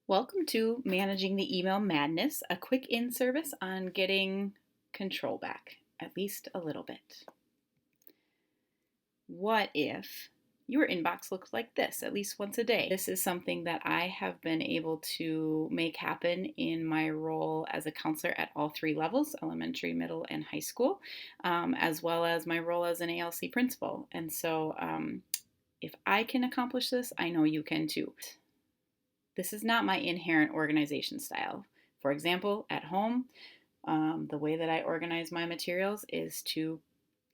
Welcome to Managing the Email Madness, a quick in service on getting control back, at least a little bit. What if your inbox looked like this at least once a day? This is something that I have been able to make happen in my role as a counselor at all three levels, elementary, middle, and high school, as well as my role as an ALC principal. And so if I can accomplish this, I know you can too. This is not my inherent organization style. For example, at home, the way that I organize my materials is to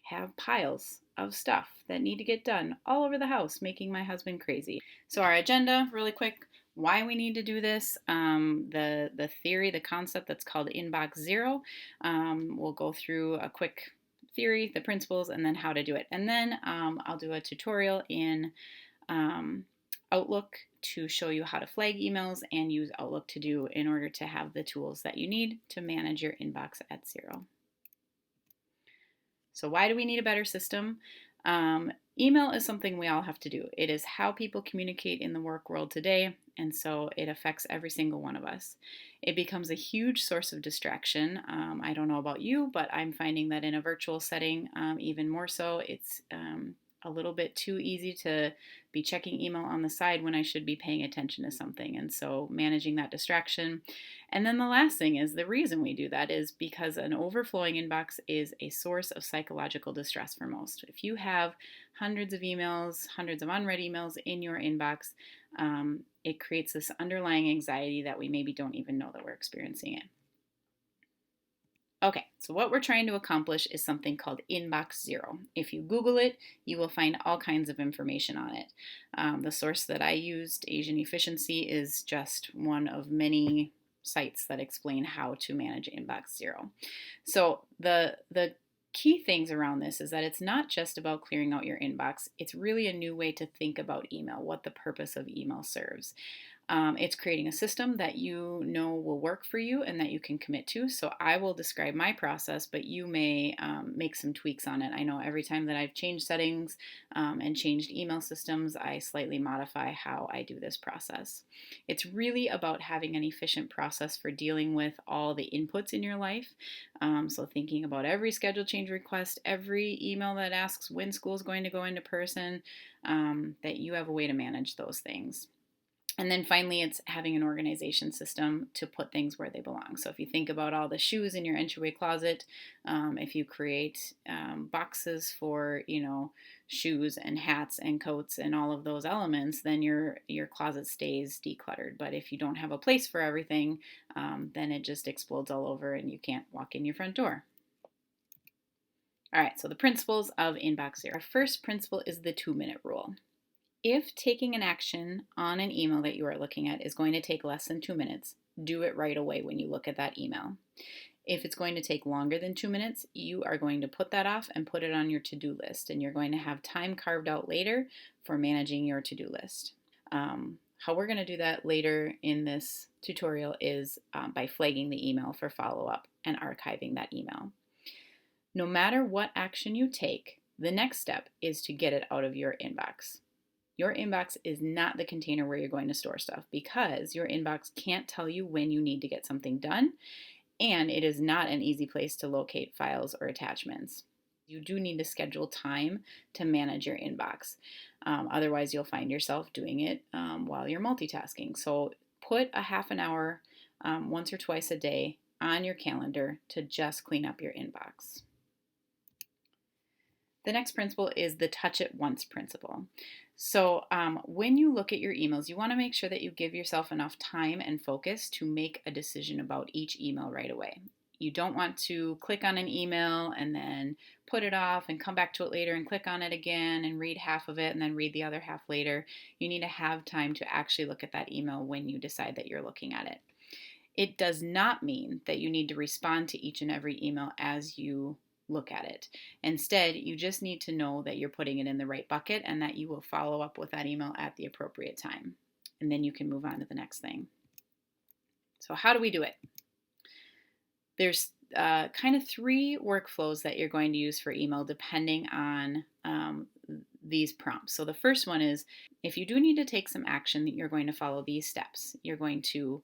have piles of stuff that need to get done all over the house, making my husband crazy. So, our agenda, really quick, why we need to do this, the theory, the concept that's called inbox zero. We'll go through a quick theory, the principles, and then how to do it. And then I'll do a tutorial in Outlook to show you how to flag emails and use Outlook to do in order to have the tools that you need to manage your inbox at zero. So why do we need a better system? Email is something we all have to do. It is how people communicate in the work world today, and so it affects every single one of us. It becomes a huge source of distraction. I don't know about you, but I'm finding that in a virtual setting, even more so, it's a little bit too easy to be checking email on the side when I should be paying attention to something. And so managing that distraction. And then the last thing is the reason we do that is because an overflowing inbox is a source of psychological distress for most. If you have hundreds of emails, hundreds of unread emails in your inbox, it creates this underlying anxiety that we maybe don't even know that we're experiencing it. Okay, so what we're trying to accomplish is something called Inbox Zero. If you Google it, you will find all kinds of information on it. The source that I used, Asian Efficiency, is just one of many sites that explain how to manage Inbox Zero. So the key things around this is that it's not just about clearing out your inbox. It's really a new way to think about email, what the purpose of email serves. It's creating a system that you know will work for you and that you can commit to. So I will describe my process, but you may make some tweaks on it. I know every time that I've changed settings and changed email systems, I slightly modify how I do this process. It's really about having an efficient process for dealing with all the inputs in your life. So thinking about every schedule change request, every email that asks when school is going to go into person, that you have a way to manage those things. And then finally, it's having an organization system to put things where they belong. So if you think about all the shoes in your entryway closet, if you create boxes for, shoes and hats and coats and all of those elements, then your closet stays decluttered. But if you don't have a place for everything, then it just explodes all over and you can't walk in your front door. All right, so the principles of Inbox Zero. Our first principle is the 2-minute rule. If taking an action on an email that you are looking at is going to take less than 2 minutes, do it right away when you look at that email. If it's going to take longer than 2 minutes, you are going to put that off and put it on your to-do list, and you're going to have time carved out later for managing your to-do list. How we're going to do that later in this tutorial is by flagging the email for follow-up and archiving that email. No matter what action you take, the next step is to get it out of your inbox. Your inbox is not the container where you're going to store stuff because your inbox can't tell you when you need to get something done, and it is not an easy place to locate files or attachments. You do need to schedule time to manage your inbox. Otherwise, you'll find yourself doing it while you're multitasking. So put a half an hour once or twice a day on your calendar to just clean up your inbox. The next principle is the touch it once principle. So when you look at your emails, you want to make sure that you give yourself enough time and focus to make a decision about each email right away. You don't want to click on an email and then put it off and come back to it later and click on it again and read half of it and then read the other half later. You need to have time to actually look at that email when you decide that you're looking at it. It does not mean that you need to respond to each and every email as you look at it. Instead, you just need to know that you're putting it in the right bucket and that you will follow up with that email at the appropriate time. And then you can move on to the next thing. So how do we do it? There's kind of 3 workflows that you're going to use for email depending on these prompts. So the first one is, if you do need to take some action, you're going to follow these steps. You're going to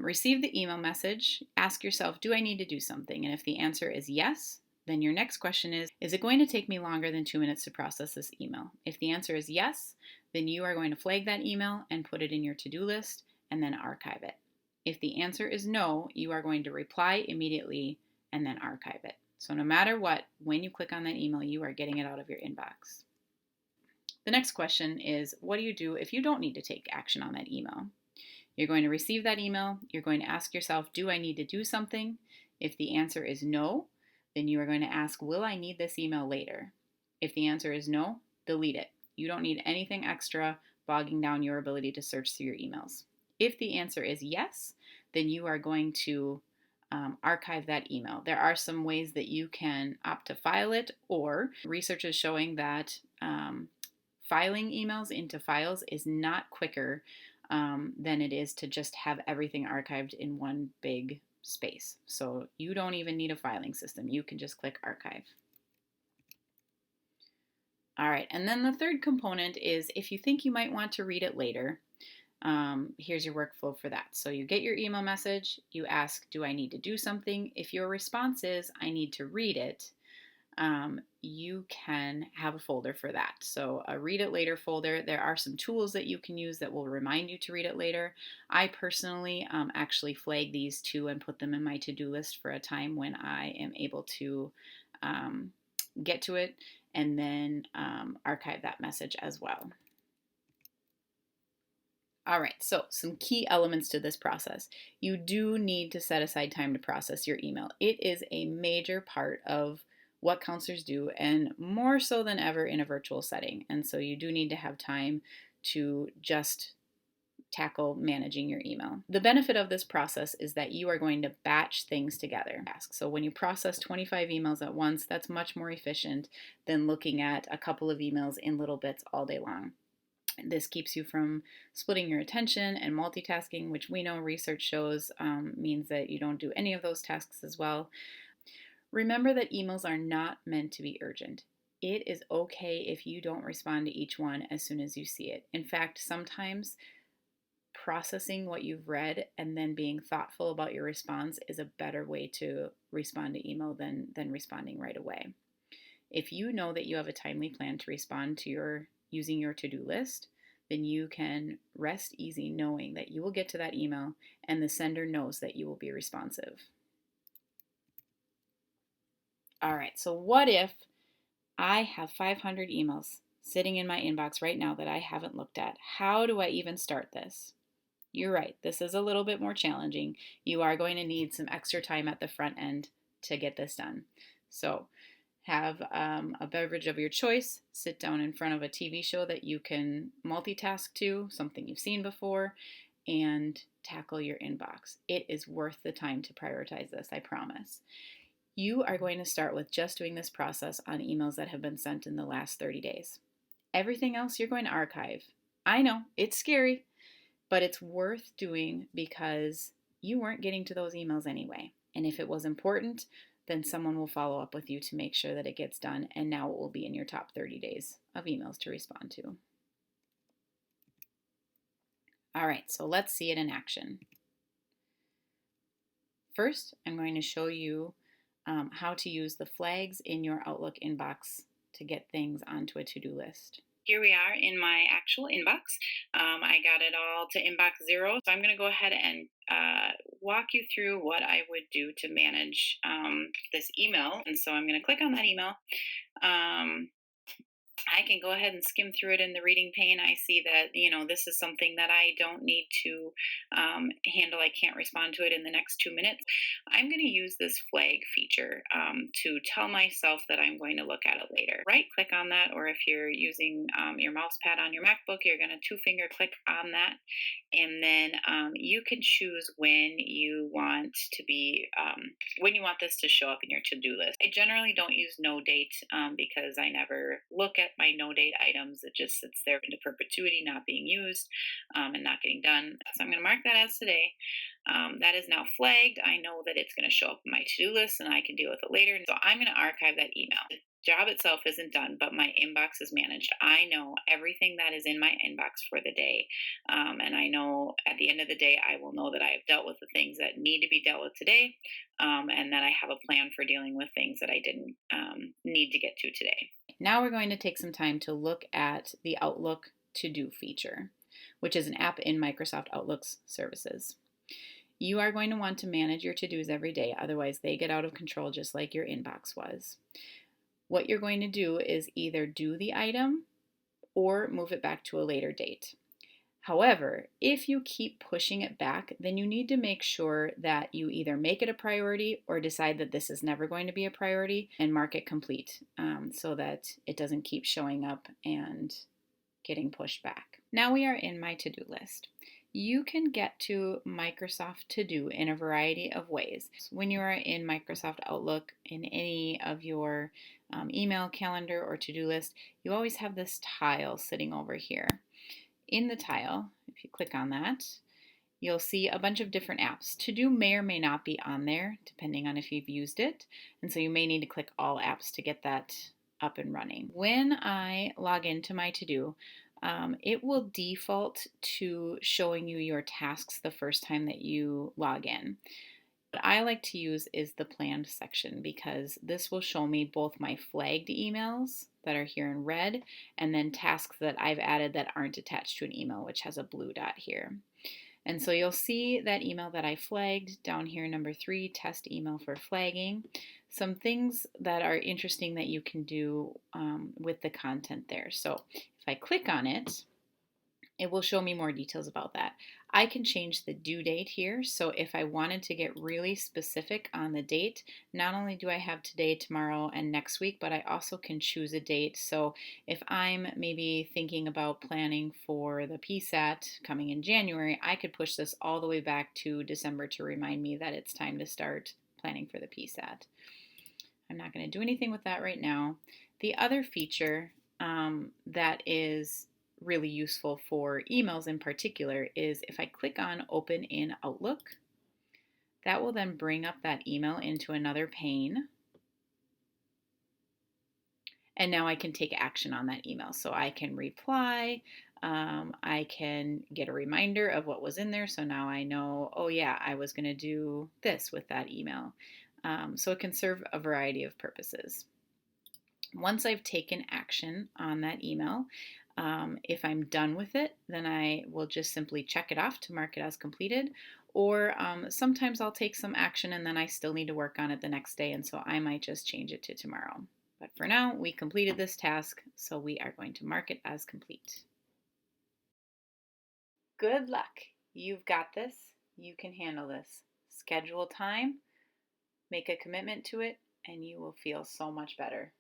receive the email message, ask yourself, do I need to do something? And if the answer is yes, then your next question is it going to take me longer than 2 minutes to process this email? If the answer is yes, then you are going to flag that email and put it in your to-do list and then archive it. If the answer is no, you are going to reply immediately and then archive it. So no matter what, when you click on that email, you are getting it out of your inbox. The next question is, what do you do if you don't need to take action on that email? You're going to receive that email. You're going to ask yourself, do I need to do something? If the answer is no, then you are going to ask, will I need this email later? If the answer is no, delete it. You don't need anything extra bogging down your ability to search through your emails. If the answer is yes, then you are going to archive that email. There are some ways that you can opt to file it, or research is showing that filing emails into files is not quicker than it is to just have everything archived in one big space. So you don't even need a filing system. You can just click archive. All right, and then the third component is if you think you might want to read it later, here's your workflow for that. So you get your email message, you ask, do I need to do something? If your response is, I need to read it, you can have a folder for that. So a read it later folder, there are some tools that you can use that will remind you to read it later. I personally actually flag these two and put them in my to-do list for a time when I am able to get to it, and then archive that message as well. All right, so some key elements to this process. You do need to set aside time to process your email. It is a major part of what counselors do, and more so than ever in a virtual setting. And so you do need to have time to just tackle managing your email. The benefit of this process is that you are going to batch things together. So when you process 25 emails at once, that's much more efficient than looking at a couple of emails in little bits all day long. This keeps you from splitting your attention and multitasking, which we know research shows means that you don't do any of those tasks as well. Remember that emails are not meant to be urgent. It is okay if you don't respond to each one as soon as you see it. In fact, sometimes processing what you've read and then being thoughtful about your response is a better way to respond to email than responding right away. If you know that you have a timely plan to respond to using your to-do list, then you can rest easy knowing that you will get to that email and the sender knows that you will be responsive. All right, so what if I have 500 emails sitting in my inbox right now that I haven't looked at? How do I even start this? You're right, this is a little bit more challenging. You are going to need some extra time at the front end to get this done. So have a beverage of your choice, sit down in front of a TV show that you can multitask to, something you've seen before, and tackle your inbox. It is worth the time to prioritize this, I promise. You are going to start with just doing this process on emails that have been sent in the last 30 days. Everything else you're going to archive. I know, it's scary, but it's worth doing because you weren't getting to those emails anyway. And if it was important, then someone will follow up with you to make sure that it gets done, and now it will be in your top 30 days of emails to respond to. All right, so let's see it in action. First, I'm going to show you how to use the flags in your Outlook inbox to get things onto a to-do list. Here we are in my actual inbox. I got it all to inbox 0. So I'm going to go ahead and walk you through what I would do to manage this email. And so I'm going to click on that email. I can go ahead and skim through it in the reading pane. I see that, this is something that I don't need to handle. I can't respond to it in the next 2 minutes. I'm going to use this flag feature to tell myself that I'm going to look at it later. Right click on that, or if you're using your mouse pad on your MacBook, you're going to 2-finger click on that. And then you can choose when you want this to show up in your to-do list. I generally don't use no date because I never look at my no date items. It just sits there into perpetuity, not being used and not getting done. So I'm going to mark that as today. That is now flagged. I know that it's going to show up in my to-do list and I can deal with it later. So I'm going to archive that email. job itself isn't done, but my inbox is managed. I know everything that is in my inbox for the day. And I know at the end of the day, I will know that I have dealt with the things that need to be dealt with today, and that I have a plan for dealing with things that I didn't need to get to today. Now we're going to take some time to look at the Outlook To Do feature, which is an app in Microsoft Outlook's services. You are going to want to manage your to-dos every day, otherwise they get out of control just like your inbox was. What you're going to do is either do the item or move it back to a later date. However, if you keep pushing it back, then you need to make sure that you either make it a priority or decide that this is never going to be a priority and mark it complete, so that it doesn't keep showing up and getting pushed back. Now we are in my to-do list. You can get to Microsoft To Do in a variety of ways. When you are in Microsoft Outlook, in any of your email, calendar, or to-do list, you always have this tile sitting over here. In the tile, if you click on that, you'll see a bunch of different apps. To Do may or may not be on there, depending on if you've used it, and so you may need to click All Apps to get that up and running. When I log into my To Do, it will default to showing you your tasks the first time that you log in. What I like to use is the planned section because this will show me both my flagged emails that are here in red and then tasks that I've added that aren't attached to an email, which has a blue dot here. And so you'll see that email that I flagged down here, number 3, test email for flagging. Some things that are interesting that you can do with the content there. So if I click on it, it will show me more details about that. I can change the due date here. So if I wanted to get really specific on the date, not only do I have today, tomorrow, and next week, but I also can choose a date. So if I'm maybe thinking about planning for the PSAT coming in January, I could push this all the way back to December to remind me that it's time to start planning for the PSAT. I'm not going to do anything with that right now. The other feature that is really useful for emails in particular is if I click on Open in Outlook, that will then bring up that email into another pane. And now I can take action on that email. So I can reply, I can get a reminder of what was in there. So now I know, oh yeah, I was going to do this with that email. So it can serve a variety of purposes. Once I've taken action on that email, if I'm done with it, then I will just simply check it off to mark it as completed. Or sometimes I'll take some action and then I still need to work on it the next day, and so I might just change it to tomorrow. But for now, we completed this task, so we are going to mark it as complete. Good luck. You've got this. You can handle this. Schedule time, make a commitment to it, and you will feel so much better.